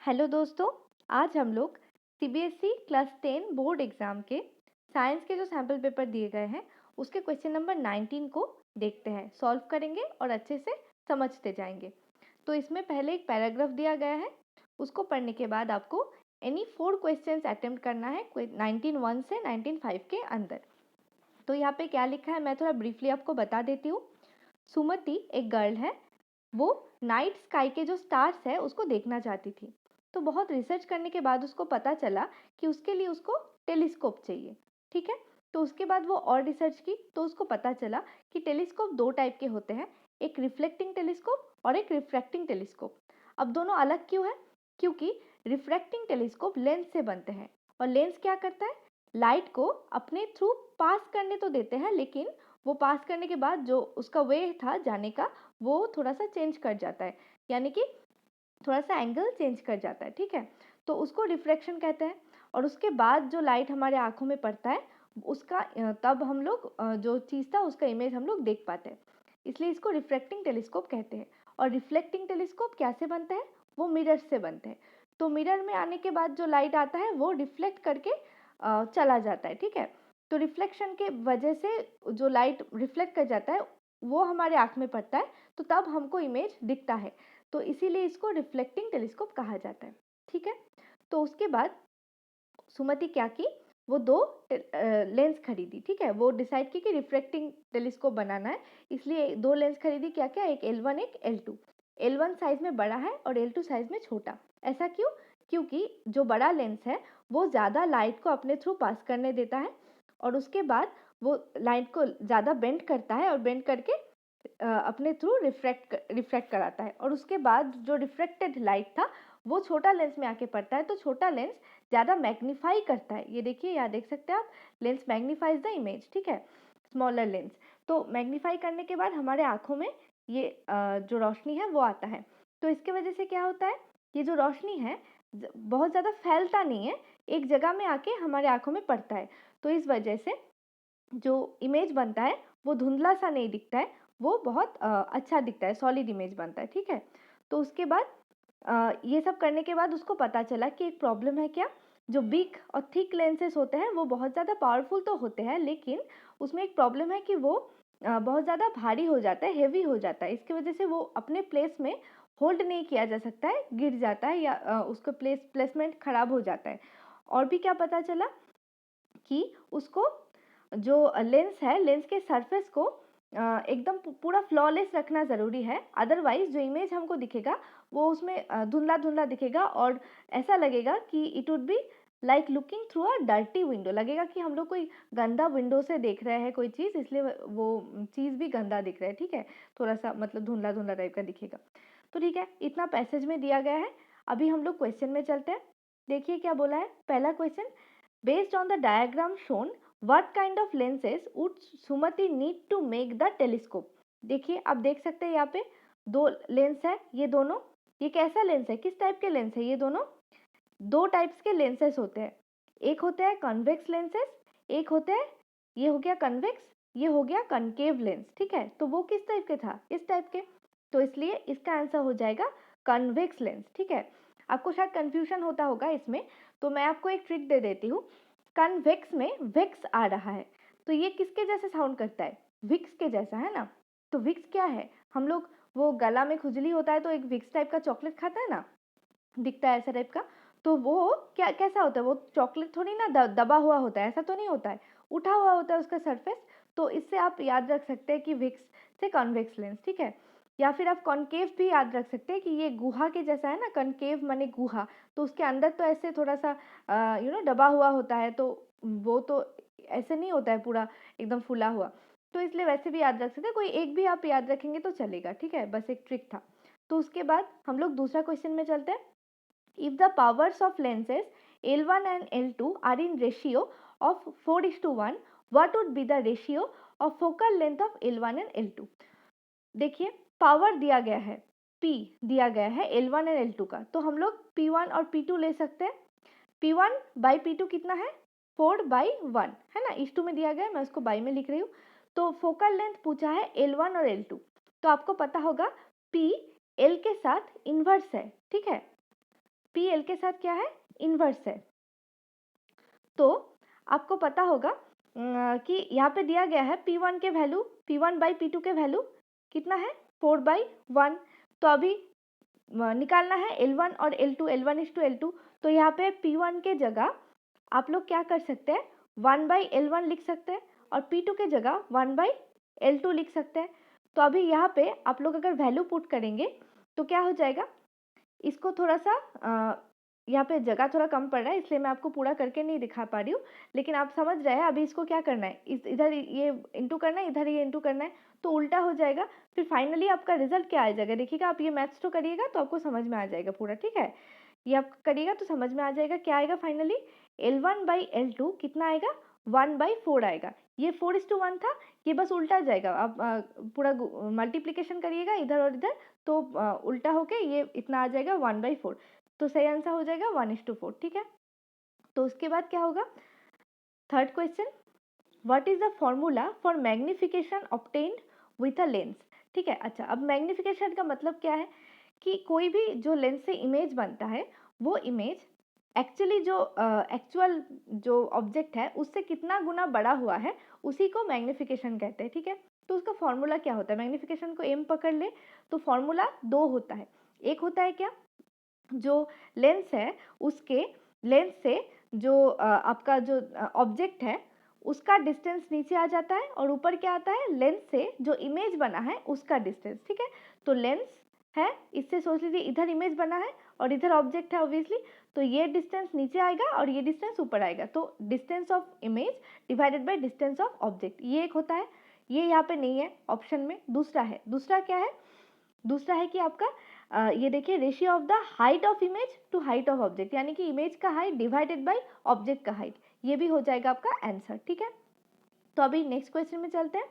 Hello दोस्तों। आज हम लोग सीबीएसई क्लास 10 बोर्ड एग्ज़ाम के साइंस के जो सैम्पल पेपर दिए गए हैं उसके क्वेश्चन नंबर 19 को देखते हैं, सॉल्व करेंगे और अच्छे से समझते जाएंगे। तो इसमें पहले एक पैराग्राफ दिया गया है, उसको पढ़ने के बाद आपको एनी 4 क्वेश्चंस अटेम्प्ट करना है 19(1) से 19(5) के अंदर। तो यहाँ पे क्या लिखा है मैं थोड़ा ब्रीफली आपको बता देती हूँ। सुमति एक गर्ल है, वो नाइट स्काई के जो स्टार्स है उसको देखना चाहती थी। तो बहुत रिसर्च करने के बाद उसको पता चला कि उसके लिए उसको टेलीस्कोप चाहिए। ठीक है, तो उसके बाद वो और रिसर्च की तो उसको पता चला कि टेलीस्कोप दो टाइप के होते हैं, एक रिफ्लेक्टिंग टेलीस्कोप और एक रिफ्रैक्टिंग टेलीस्कोप। अब दोनों अलग क्यों है? क्योंकि रिफ्रैक्टिंग टेलीस्कोप लेंस से बनते हैं और लेंस क्या करता है, लाइट को अपने थ्रू पास करने तो देते हैं, लेकिन वो पास करने के बाद जो उसका वे था जाने का वो थोड़ा सा चेंज कर जाता है, यानी कि थोड़ा सा एंगल चेंज कर जाता है। ठीक है, तो उसको रिफ्रैक्शन कहते हैं। और उसके बाद जो लाइट हमारे आंखों में पड़ता है उसका तब हम लोग जो चीज़ था उसका इमेज हम लोग देख पाते हैं, इसलिए इसको रिफ्रैक्टिंग टेलीस्कोप कहते हैं। और रिफ्लेक्टिंग टेलीस्कोप कैसे बनता है? वो मिरर से बनते हैं। तो मिरर में आने के बाद जो लाइट आता है वो रिफ्लेक्ट करके चला जाता है। ठीक है, तो रिफ्लेक्शन के वजह से जो लाइट रिफ्लेक्ट कर जाता है वो हमारे आँख में पड़ता है, तो तब हमको इमेज दिखता है। तो इसीलिए इसको रिफ्लेक्टिंग टेलीस्कोप कहा जाता है। ठीक है, तो उसके बाद सुमति क्या की, वो दो लेंस खरीदी। ठीक है, वो डिसाइड की कि रिफ्रैक्टिंग टेलीस्कोप बनाना है, इसलिए दो लेंस खरीदी। क्या क्या? एक L1 एक L2। L1 साइज में बड़ा है और L2 साइज में छोटा। ऐसा क्यों? क्योंकि जो बड़ा लेंस है वो ज़्यादा लाइट को अपने थ्रू पास करने देता है और उसके बाद वो लाइट को ज़्यादा बेंड करता है और बेंड करके अपने थ्रू रिफ्रैक्ट कराता है। और उसके बाद जो रिफ्रैक्टेड लाइट था वो छोटा लेंस में आके पड़ता है, तो छोटा लेंस ज़्यादा मैग्नीफाई करता है। ये देखिए, यहाँ देख सकते हैं आप, लेंस मैग्नीफाइज द इमेज। ठीक है, स्मॉलर लेंस। तो मैग्नीफाई करने के बाद हमारे आँखों में ये जो रोशनी है वो आता है। तो इसके वजह से क्या होता है, ये जो रोशनी है बहुत ज़्यादा फैलता नहीं है, एक जगह में आके हमारे आँखों में पड़ता है। तो इस वजह से जो इमेज बनता है वो धुंधला सा नहीं दिखता है, वो बहुत अच्छा दिखता है, सॉलिड इमेज बनता है। ठीक है, तो उसके बाद ये सब करने के बाद उसको पता चला कि एक प्रॉब्लम है। क्या? जो बिग और थिक लेंसेज होते हैं वो बहुत ज़्यादा पावरफुल तो होते हैं, लेकिन उसमें एक प्रॉब्लम है कि वो बहुत ज़्यादा भारी हो जाता है, हेवी हो जाता है। इसकी वजह से वो अपने प्लेस में होल्ड नहीं किया जा सकता है, गिर जाता है या उसका प्लेसमेंट खराब हो जाता है। और भी क्या पता चला कि उसको जो लेंस है, लेंस के सरफेस को एकदम पूरा फ्लॉलेस रखना ज़रूरी है, अदरवाइज जो इमेज हमको दिखेगा वो उसमें धुंधला धुंधला दिखेगा और ऐसा लगेगा कि it would be like looking through a dirty window. लगेगा कि हम लोग कोई गंदा विंडो से देख रहे हैं कोई चीज़, इसलिए वो चीज़ भी गंदा दिख रहा है। ठीक है, थोड़ा सा मतलब धुंधला धुंधला टाइप का दिखेगा। तो ठीक है, इतना पैसेज में दिया गया है। अभी हम लोग क्वेश्चन में चलते हैं। देखिए क्या बोला है। पहला question, based on the diagram shown, what kind of lenses would Sumati need to make the telescope? देखिए, आप देख सकते हैं यहाँ पे दो लेंस है, ये दोनों, ये कैसा लेंस है, किस टाइप के लेंस है? ये दोनों दो टाइप्स के लेंसेस होते हैं। एक होते हैं कन्वेक्स लेंसेस, एक होते हैं, ये हो गया कन्वेक्स, ये हो गया कनकेव लेंस। ठीक है, तो वो किस टाइप के था? इस टाइप के, तो इसलिए इसका आंसर हो जाएगा कन्वेक्स लेंस। ठीक है, आपको शायद कंफ्यूजन होता होगा इसमें, तो मैं आपको एक ट्रिक दे देती हूँ। कन्वेक्स में वेक्स आ रहा है, तो ये किसके जैसे साउंड करता है? विक्स के जैसा, है ना? तो विक्स क्या है? हम लोग वो गला में खुजली होता है तो एक विक्स टाइप का चॉकलेट खाता है ना, दिखता है ऐसा टाइप का। तो वो क्या कैसा होता है? वो चॉकलेट थोड़ी ना दबा हुआ होता है, ऐसा तो नहीं होता है, उठा हुआ होता है उसका सरफेस। तो इससे आप याद रख सकते हैं कि विक्स से कॉन्वेक्स लेंस। ठीक है, या फिर आप कॉनकेव भी याद रख सकते हैं कि ये गुहा के जैसा है ना, कॉनकेव माने गुहा, तो उसके अंदर तो ऐसे थोड़ा सा दबा हुआ होता है, तो वो तो ऐसे नहीं होता है पूरा एकदम फूला हुआ। तो इसलिए वैसे भी याद रख सकते हैं, कोई एक भी आप याद रखेंगे तो चलेगा। ठीक है, बस एक ट्रिक था। तो उसके बाद हम लोग दूसरा क्वेश्चन में चलते हैं। If the powers of lenses L1 and L2 are in ratio of 4:1, what would be the ratio of focal length of L1 and L2? देखिए, पावर दिया गया है, P दिया गया है L1 और L2 का, तो हम लोग P1 और P2 ले सकते हैं। P1 बाई P2 कितना है? 4/1 है ना, इस टू में दिया गया है, मैं उसको बाई में लिख रही हूँ। तो फोकल लेंथ पूछा है L1 और L2, तो आपको पता होगा P L के साथ इन्वर्स है। ठीक है, पी एल के साथ क्या है, इन्वर्स है। तो आपको पता होगा कि यहाँ पे दिया गया है P1 के वैल्यू, P1 बाई P2 के वैल्यू कितना है 4/1। तो अभी निकालना है L1 और L2, L1:L2। तो यहाँ पे P1 के जगह आप लोग क्या कर सकते हैं, 1/L1 लिख सकते हैं और P2 के जगह 1/L2 लिख सकते हैं। तो अभी यहाँ पे आप लोग अगर वैल्यू पुट करेंगे तो क्या हो जाएगा, इसको थोड़ा सा यहाँ पे जगह थोड़ा कम पड़ रहा है इसलिए मैं आपको पूरा करके नहीं दिखा पा रही हूँ, लेकिन आप समझ रहे हैं। अभी इसको क्या करना है, इधर ये इंटू करना है, इधर ये इंटू करना है, तो उल्टा हो जाएगा। फिर फाइनली आपका रिजल्ट क्या आ जाएगा, देखिएगा आप ये मैथ्स तो करिएगा तो आपको समझ में आ जाएगा पूरा, ठीक है। ये आप करिएगा तो समझ में आ जाएगा क्या आएगा फाइनली, L1/L2 कितना आएगा, 1/4 आएगा। ये 4:1 था, ये बस उल्टा जाएगा। आप पूरा मल्टीप्लिकेशन करिएगा इधर और इधर तो उल्टा होके ये इतना आ जाएगा 1/4। तो सही आंसर हो जाएगा 1:4, ठीक है। तो उसके बाद क्या होगा, third question, what is the formula for magnification obtained with a lens. ठीक है, अच्छा अब मैग्निफिकेशन का मतलब क्या है कि कोई भी जो लेंस से इमेज बनता है वो इमेज एक्चुअली जो एक्चुअल जो ऑब्जेक्ट है उससे कितना गुना बड़ा हुआ है उसी को मैग्निफिकेशन कहते हैं, ठीक है। तो उसका फॉर्मूला क्या होता है, मैग्निफिकेशन को एम पकड़ ले तो फॉर्मूला दो होता है। एक होता है क्या, जो लेंस है उसके लेंस से जो आपका जो ऑब्जेक्ट है उसका डिस्टेंस नीचे आ जाता है और ऊपर क्या आता है, लेंस से जो इमेज बना है उसका डिस्टेंस, ठीक है। तो लेंस है, इससे सोच लीजिए इधर इमेज बना है और इधर ऑब्जेक्ट है ऑब्वियसली, तो ये डिस्टेंस नीचे आएगा और ये डिस्टेंस ऊपर आएगा। तो distance of image divided by distance of object, ये एक होता है। ये यहाँ पे नहीं है ऑप्शन में, दूसरा है। दूसरा क्या है, दूसरा है कि आपका ये देखिए ratio of the height of image to height of object, यानी कि इमेज का हाइट डिवाइडेड बाय ऑब्जेक्ट का हाइट, ये भी हो जाएगा आपका आंसर, ठीक है। तो अभी नेक्स्ट क्वेश्चन में चलते हैं।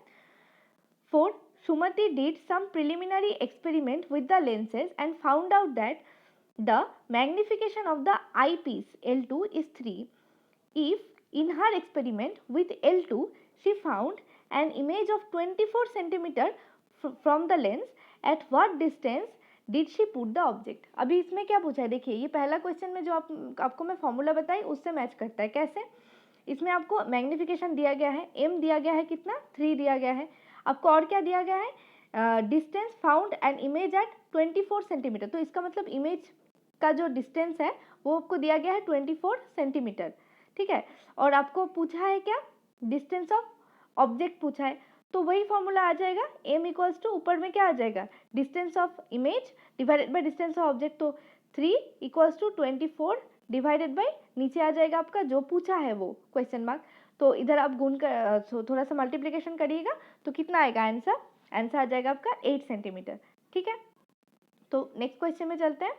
4. Sumati did some preliminary experiment with the lenses and found out that the magnification of the eyepiece L2 is 3. If in her experiment with L2 she found an image of 24 centimeter from the lens, at what distance did she put the object। अभी इसमें क्या पूछा है, देखिए ये पहला question में जो आपको मैं फॉर्मूला बताई उससे मैच करता है। कैसे, इसमें आपको मैग्निफिकेशन दिया गया है, एम दिया गया है कितना 3 दिया गया है, आपको और क्या दिया गया है, distance found an image at 24 centimetre. तो इसका मतलब इमेज का जो डिस्टेंस है वो आपको दिया गया है 24 सेंटीमीटर, ठीक है। और आपको पूछा है क्या, डिस्टेंस ऑफ ऑब्जेक्ट पूछा है, तो वही फॉर्मूला आ जाएगा, m इक्वल्स टू ऊपर में क्या आ जाएगा, distance of image divided by distance of object. तो 3 इक्वल्स टू 24 डिवाइडेड बाय नीचे आ जाएगा आपका जो पूछा है वो क्वेश्चन मार्क। तो इधर आप गुण कर थोड़ा सा मल्टीप्लिकेशन करिएगा तो कितना आएगा आंसर, आंसर आ जाएगा आपका 8 सेंटीमीटर, ठीक है। तो नेक्स्ट क्वेश्चन में चलते हैं।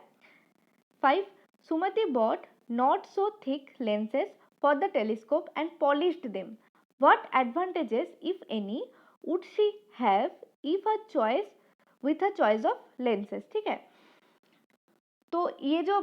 5. Sumati bought not so thick lenses for the telescope and polished them. What advantages, if any, would she have if a choice with a choice of lenses, ठीक है। तो ये जो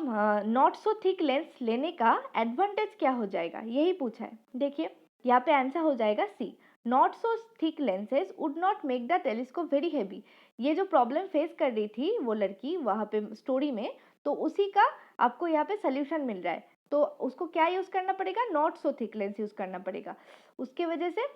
नॉट सो थिक लेंस लेने का advantage क्या हो जाएगा, यही पूछा है। देखिए यहाँ पे आंसर हो जाएगा C, not so thick lenses would not make the telescope very heavy. ये जो प्रॉब्लम फेस कर रही थी वो लड़की वहाँ पे स्टोरी में, तो उसी का आपको यहाँ पे सोल्यूशन मिल रहा है। तो उसको क्या यूज़ करना पड़ेगा, not so thick lens use करना पड़ेगा। उसके वजह से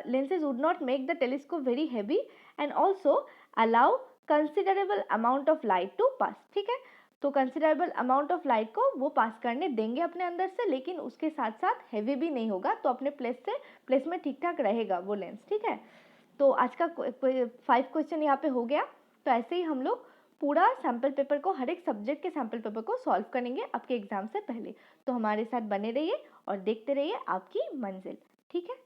lenses would not make the telescope very heavy and also allow considerable amount of light to pass, ठीक है। तो कंसिडरेबल अमाउंट ऑफ लाइट को वो पास करने देंगे अपने अंदर से, लेकिन उसके साथ साथ हैवी भी नहीं होगा, तो अपने प्लेस में ठीक ठाक रहेगा वो लेंस, ठीक है। तो आज का 5 क्वेश्चन यहाँ पे हो गया। तो ऐसे ही हम लोग पूरा सैम्पल पेपर को, हर एक सब्जेक्ट के सैम्पल पेपर को सॉल्व करेंगे आपके एग्जाम से पहले। तो हमारे साथ बने रहिए और देखते रहिए आपकी मंजिल, ठीक है।